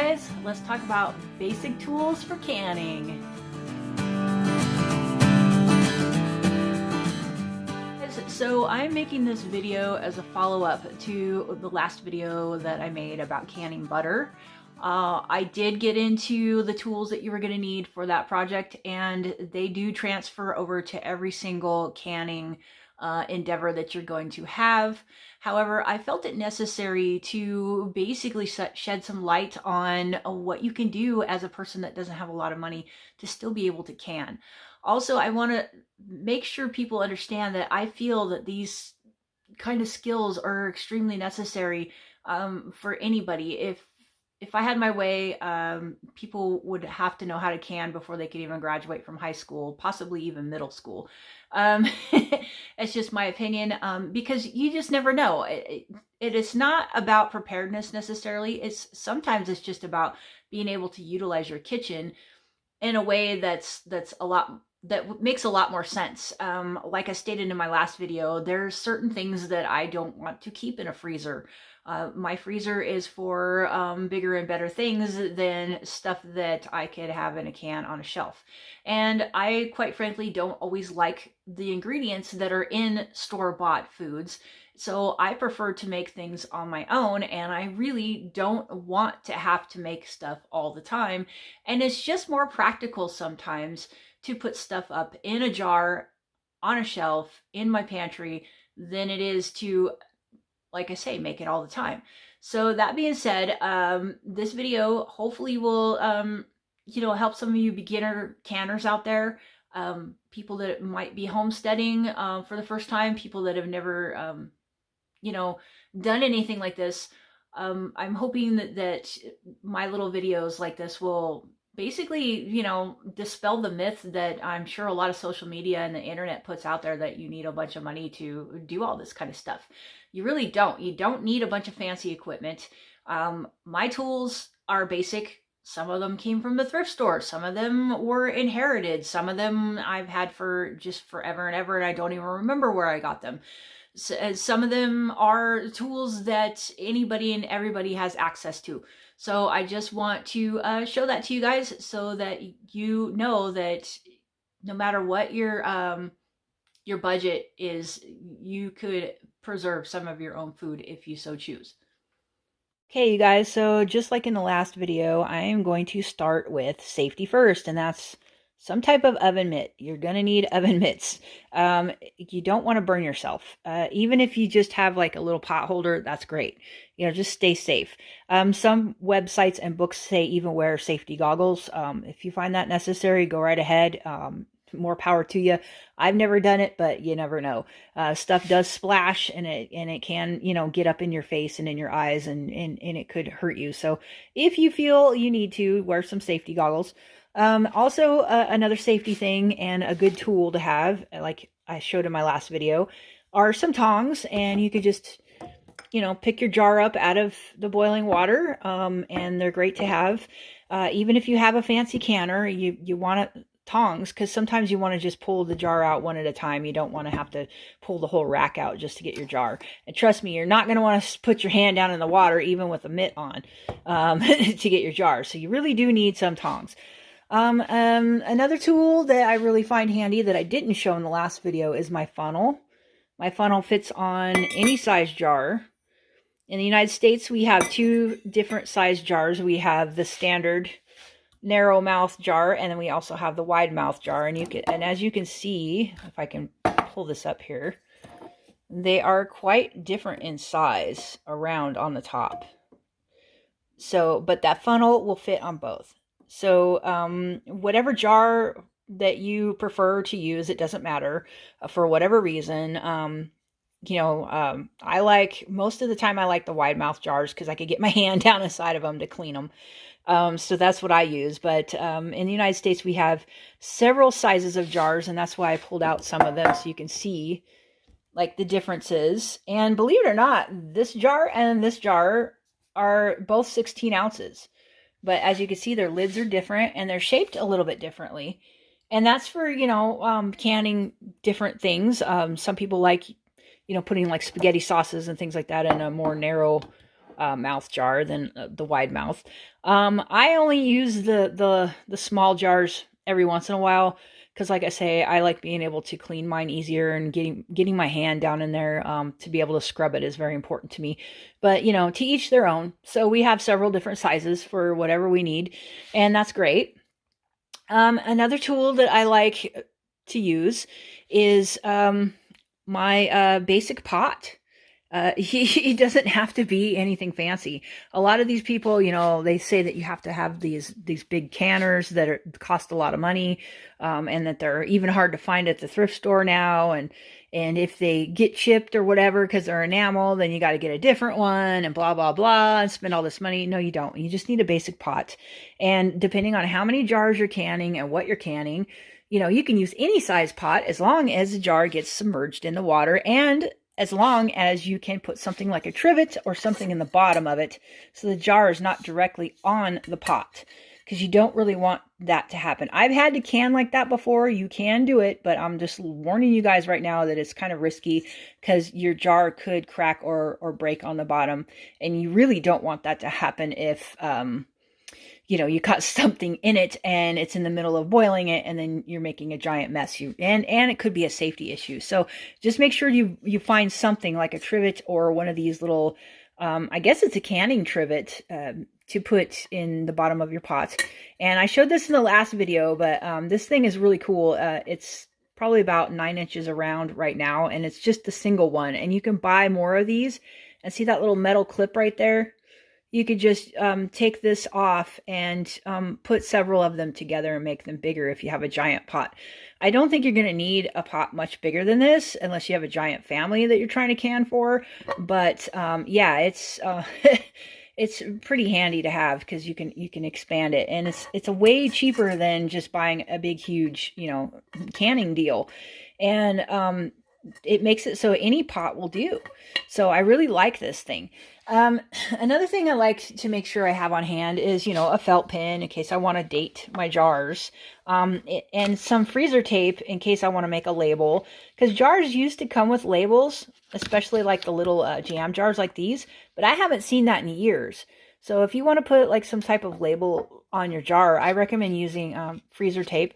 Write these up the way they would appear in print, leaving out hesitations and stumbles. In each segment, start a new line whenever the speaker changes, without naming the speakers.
guys, let's talk about basic tools for canning. So I'm making this video as a follow-up to the last video that I made about canning butter. I did get into the tools that you were going to need for that project, and they do transfer over to every single canning endeavor that you're going to have. However, I felt it necessary to basically shed some light on what you can do as a person that doesn't have a lot of money to still be able to can. Also, I want to make sure people understand that I feel that these kind of skills are extremely necessary for anybody. If I had my way, people would have to know how to can before they could even graduate from high school, possibly even middle school. It's just my opinion, because you just never know. It is not about preparedness necessarily. Sometimes it's just about being able to utilize your kitchen in a way that makes a lot more sense. Like I stated in my last video, there's certain things that I don't want to keep in a freezer. My freezer is for bigger and better things than stuff that I could have in a can on a shelf. And I, quite frankly, don't always like the ingredients that are in store-bought foods. So I prefer to make things on my own, and I really don't want to have to make stuff all the time. And it's just more practical sometimes to put stuff up in a jar, on a shelf, in my pantry, than it is to, like I say, make it all the time. So that being said, this video hopefully will, help some of you beginner canners out there, people that might be homesteading for the first time, people that have never, done anything like this. I'm hoping that my little videos like this will basically, dispel the myth that I'm sure a lot of social media and the internet puts out there, that you need a bunch of money to do all this kind of stuff. You really don't. You don't need a bunch of fancy equipment. My tools are basic. Some of them came from the thrift store. Some of them were inherited. Some of them I've had for just forever and ever, and I don't even remember where I got them. Some of them are tools that anybody and everybody has access to. So I just want to show that to you guys, so that you know that no matter what your budget is, you could preserve some of your own food if you so choose. Okay, you guys, so just like in the last video, I am going to start with safety first, and that's some type of oven mitt. You're going to need oven mitts. You don't want to burn yourself. Even if you just have like a little pot holder, that's great. Just stay safe. Some websites and books say even wear safety goggles. If you find that necessary, go right ahead. More power to you. I've never done it, but you never know. Stuff does splash, and it can, get up in your face and in your eyes, and it could hurt you. So if you feel you need to, wear some safety goggles. Also, another safety thing and a good tool to have, like I showed in my last video, are some tongs, and you could just, pick your jar up out of the boiling water, and they're great to have. Even if you have a fancy canner, you want tongs, because sometimes you want to just pull the jar out one at a time. You don't want to have to pull the whole rack out just to get your jar. And trust me, you're not going to want to put your hand down in the water, even with a mitt on, to get your jar. So you really do need some tongs. Another tool that I really find handy that I didn't show in the last video is my funnel. My funnel fits on any size jar. In the United States, we have two different size jars. We have the standard narrow mouth jar, and then we also have the wide mouth jar. And as you can see, if I can pull this up here, they are quite different in size around on the top. So, but that funnel will fit on both. So whatever jar that you prefer to use, it doesn't matter, for whatever reason. I like, most of the time I like the wide mouth jars, because I could get my hand down inside of them to clean them. So that's what I use. But in the United States, we have several sizes of jars, and that's why I pulled out some of them so you can see like the differences. And believe it or not, this jar and this jar are both 16 ounces. But as you can see, their lids are different, and they're shaped a little bit differently. And that's for, canning different things. Some people like, putting like spaghetti sauces and things like that in a more narrow mouth jar than the wide mouth. I only use the small jars every once in a while because, like I say, I like being able to clean mine easier, and getting my hand down in there to be able to scrub it is very important to me. But you know, to each their own. So we have several different sizes for whatever we need, and that's great. Another tool that I like to use is my basic pot. He doesn't have to be anything fancy. A lot of these people, you know, they say that you have to have these big canners that cost a lot of money, and that they're even hard to find at the thrift store now. And if they get chipped or whatever because they're enamel, then you got to get a different one and blah, blah, blah, and spend all this money. No, you don't. You just need a basic pot. And depending on how many jars you're canning and what you're canning, you know, you can use any size pot as long as the jar gets submerged in the water, and as long as you can put something like a trivet or something in the bottom of it so the jar is not directly on the pot, because you don't really want that to happen. I've had to can like that before. You can do it, but I'm just warning you guys right now that it's kind of risky because your jar could crack or break on the bottom, and you really don't want that to happen if you know, you caught something in it and it's in the middle of boiling it, and then you're making a giant mess. And it could be a safety issue. So just make sure you find something like a trivet or one of these little, I guess it's a canning trivet, to put in the bottom of your pot. And I showed this in the last video, but this thing is really cool. It's probably about 9 inches around right now, and it's just a single one. And you can buy more of these. And see that little metal clip right there? You could just take this off and put several of them together and make them bigger if you have a giant pot. I don't think you're going to need a pot much bigger than this unless you have a giant family that you're trying to can for. But yeah, it's it's pretty handy to have because you can expand it, and it's a way cheaper than just buying a big huge, you know, canning deal. And it makes it so any pot will do. So I really like this thing. Another thing I like to make sure I have on hand is, you know, a felt pen in case I want to date my jars, and some freezer tape in case I want to make a label, because jars used to come with labels, especially like the little jam jars like these, but I haven't seen that in years. So if you want to put like some type of label on your jar, I recommend using freezer tape,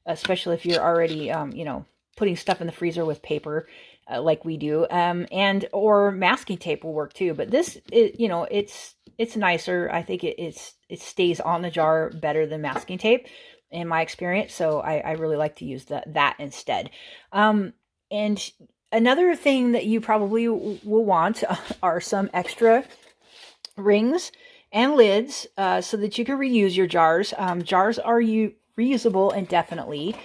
especially if you're already, you know, putting stuff in the freezer with paper. Like we do, and or masking tape will work too. But this, you know, it's nicer. I think it stays on the jar better than masking tape, in my experience. So I really like to use that instead. And another thing that you probably will want are some extra rings and lids, so that you can reuse your jars. Jars are reusable indefinitely.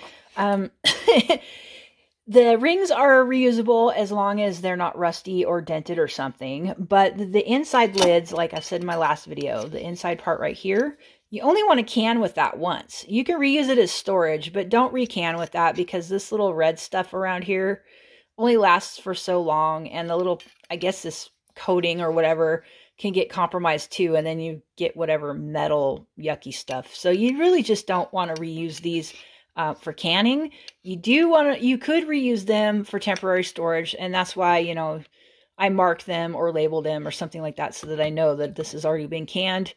The rings are reusable as long as they're not rusty or dented or something, but the inside lids, like I said in my last video, the inside part right here, you only want to can with that once. You can reuse it as storage, but don't recan with that because this little red stuff around here only lasts for so long, and the little, I guess this coating or whatever can get compromised too, and then you get whatever metal yucky stuff. So you really just don't want to reuse these for canning. You could reuse them for temporary storage, and that's why, you know, I mark them or label them or something like that so that I know that this has already been canned,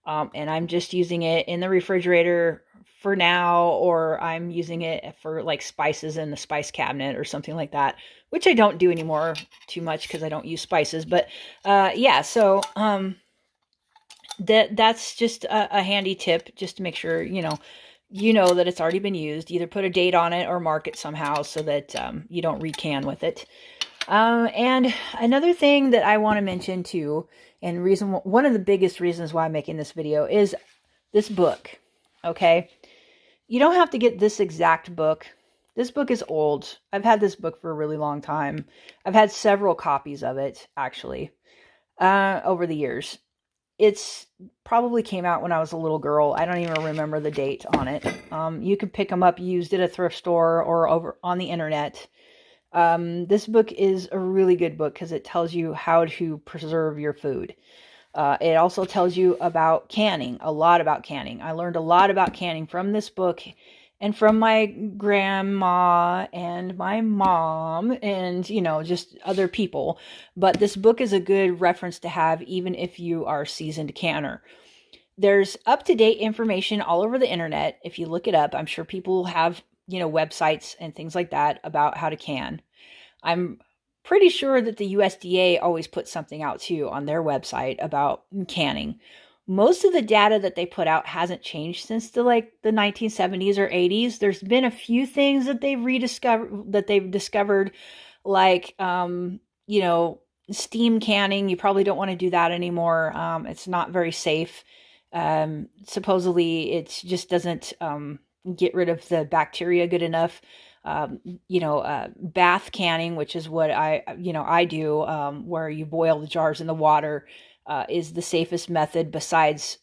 and I'm just using it in the refrigerator for now, or I'm using it for like spices in the spice cabinet or something like that, which I don't do anymore too much because I don't use spices. But yeah, so that's just a handy tip, just to make sure you know that it's already been used. Either put a date on it or mark it somehow so that you don't recan with it. And another thing that I want to mention too, and one of the biggest reasons why I'm making this video, is this book. Okay, you don't have to get this exact book. This book is old. I've had this book for a really long time. I've had several copies of it actually over the years. It's probably came out when I was a little girl. I don't even remember the date on it. You can pick them up used at a thrift store or over on the internet. This book is a really good book because it tells you how to preserve your food. It also tells you about canning, a lot about canning. I learned a lot about canning from this book, and from my grandma and my mom and, you know, just other people. But this book is a good reference to have even if you are a seasoned canner. There's up-to-date information all over the internet. If you look it up, I'm sure people have, you know, websites and things like that about how to can. I'm pretty sure that the USDA always puts something out too on their website about canning. Most of the data that they put out hasn't changed since the 1970s or 80s. There's been a few things that they've discovered, like you know, steam canning. You probably don't want to do that anymore. It's not very safe. Supposedly it just doesn't get rid of the bacteria good enough. You know, bath canning, which is what I do, where you boil the jars in the water, is the safest method besides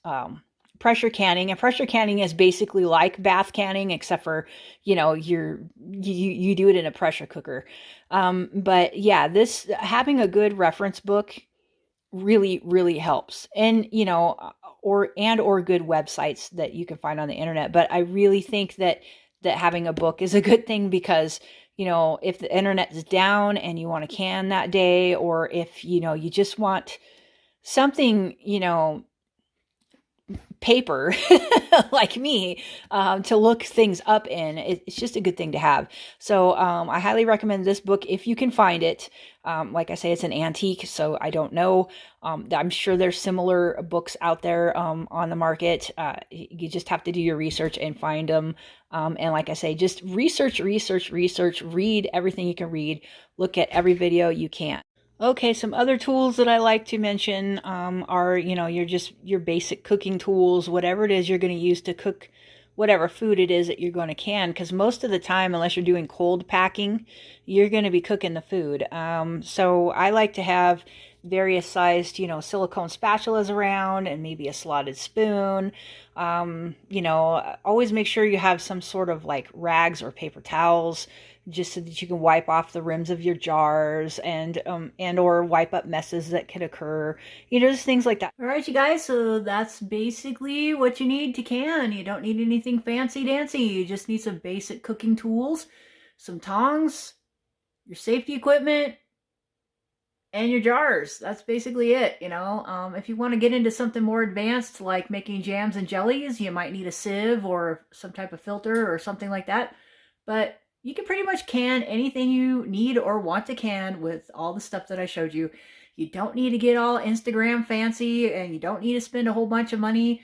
pressure canning. And pressure canning is basically like bath canning, except for, you know, you do it in a pressure cooker. But yeah, this having a good reference book really, really helps. And, you know, or good websites that you can find on the internet. But I really think that having a book is a good thing, because, you know, if the internet is down and you want to can that day, or if, you know, you just want something, you know, paper like me, to look things up in, it's just a good thing to have. So I highly recommend this book if you can find it. Like I say, it's an antique, so I don't know. I'm sure there's similar books out there on the market. You just have to do your research and find them. And like I say, just research, read everything you can read, look at every video you can. Okay, some other tools that I like to mention are, you know, your basic cooking tools, whatever it is you're going to use to cook whatever food it is that you're going to can, because most of the time, unless you're doing cold packing, you're going to be cooking the food. So I like to have various sized, you know, silicone spatulas around, and maybe a slotted spoon. You know, always make sure you have some sort of like rags or paper towels, just so that you can wipe off the rims of your jars and or wipe up messes that could occur. You know, just things like that. All right, you guys, so that's basically what you need to can. You don't need anything fancy dancy. You just need some basic cooking tools, some tongs, your safety equipment, and your jars. That's basically it, you know. If you want to get into something more advanced, like making jams and jellies, you might need a sieve or some type of filter or something like that. But you can pretty much can anything you need or want to can with all the stuff that I showed you. You don't need to get all Instagram fancy, and you don't need to spend a whole bunch of money.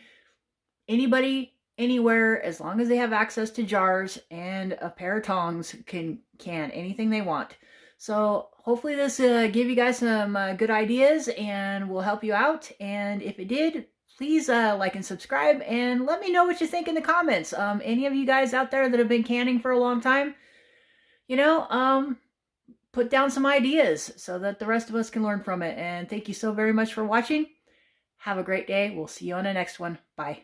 Anybody, anywhere, as long as they have access to jars and a pair of tongs, can anything they want. So hopefully this gave you guys some good ideas and will help you out. And if it did, please like and subscribe, and let me know what you think in the comments. Any of you guys out there that have been canning for a long time, you know, put down some ideas so that the rest of us can learn from it. And thank you so very much for watching. Have a great day. We'll see you on the next one. Bye.